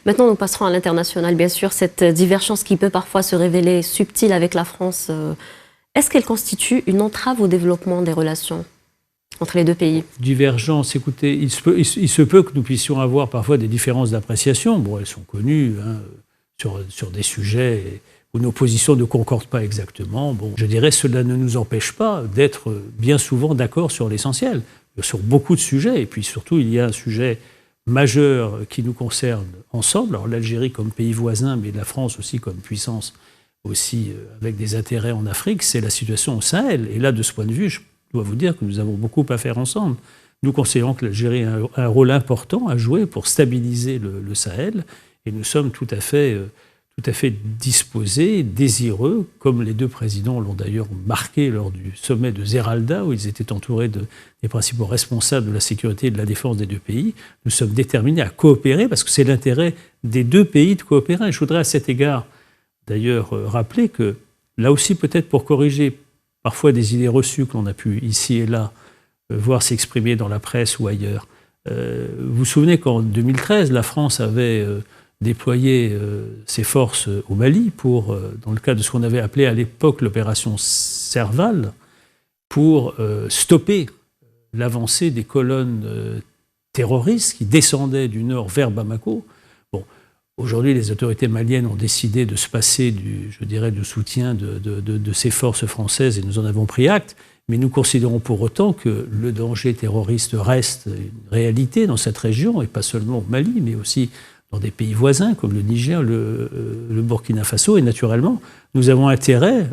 Maintenant, nous passerons à l'international. Bien sûr, cette divergence qui peut parfois se révéler subtile avec la France, est-ce qu'elle constitue une entrave au développement des relations entre les deux pays? Divergence, écoutez, il se peut que nous puissions avoir parfois des différences d'appréciation. Bon, elles sont connues sur des sujets où nos positions ne concordent pas exactement. Bon, je dirais cela ne nous empêche pas d'être bien souvent d'accord sur l'essentiel, sur beaucoup de sujets. Et puis surtout, il y a un sujet majeur qui nous concerne ensemble. Alors l'Algérie comme pays voisin, mais la France aussi comme puissance, aussi avec des intérêts en Afrique, c'est la situation au Sahel. Et là, de ce point de vue, je dois vous dire que nous avons beaucoup à faire ensemble. Nous considérons que l'Algérie a un rôle important à jouer pour stabiliser le Sahel, et nous sommes tout à fait disposés, désireux, comme les deux présidents l'ont d'ailleurs marqué lors du sommet de Zeralda, où ils étaient entourés des principaux responsables de la sécurité et de la défense des deux pays. Nous sommes déterminés à coopérer, parce que c'est l'intérêt des deux pays de coopérer. Et je voudrais à cet égard, d'ailleurs, rappeler que, là aussi peut-être pour corriger parfois des idées reçues que l'on a pu ici et là voir s'exprimer dans la presse ou ailleurs. Vous vous souvenez qu'en 2013, la France avait déployé ses forces au Mali pour, dans le cadre de ce qu'on avait appelé à l'époque l'opération Serval, pour stopper l'avancée des colonnes terroristes qui descendaient du nord vers Bamako. Bon, aujourd'hui, les autorités maliennes ont décidé de se passer du soutien de ces forces françaises, et nous en avons pris acte. Mais nous considérons pour autant que le danger terroriste reste une réalité dans cette région, et pas seulement au Mali, mais aussi dans des pays voisins comme le Niger, le Burkina Faso. Et naturellement, nous avons intérêt,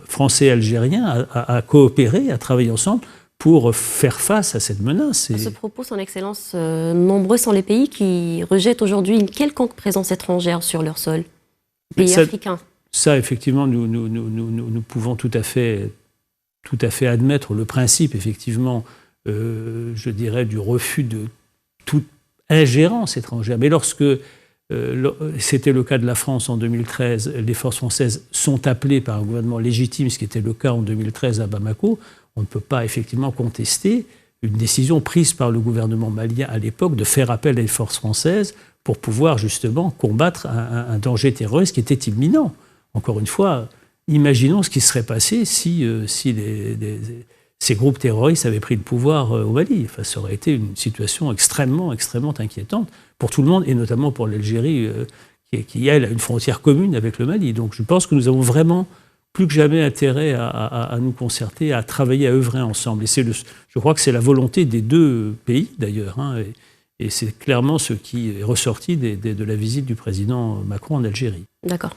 français et algériens, à coopérer, à travailler ensemble pour faire face à cette menace. À ce propos, son Excellence, nombreux sont les pays qui rejettent aujourd'hui une quelconque présence étrangère sur leur sol, pays africains. Ça, effectivement, nous pouvons tout à fait admettre le principe, effectivement, je dirais, du refus de toute ingérence étrangère. Mais lorsque c'était le cas de la France en 2013, les forces françaises sont appelées par un gouvernement légitime, ce qui était le cas en 2013 à Bamako, on ne peut pas effectivement contester une décision prise par le gouvernement malien à l'époque de faire appel à les forces françaises pour pouvoir justement combattre un danger terroriste qui était imminent. Encore une fois, imaginons ce qui serait passé si ces groupes terroristes avaient pris le pouvoir au Mali. Enfin, ça aurait été une situation extrêmement inquiétante pour tout le monde, et notamment pour l'Algérie, qui elle, a une frontière commune avec le Mali. Donc je pense que nous avons vraiment plus que jamais intérêt à nous concerter, à travailler, à œuvrer ensemble. Et je crois que c'est la volonté des deux pays, d'ailleurs, et c'est clairement ce qui est ressorti de la visite du président Macron en Algérie. D'accord.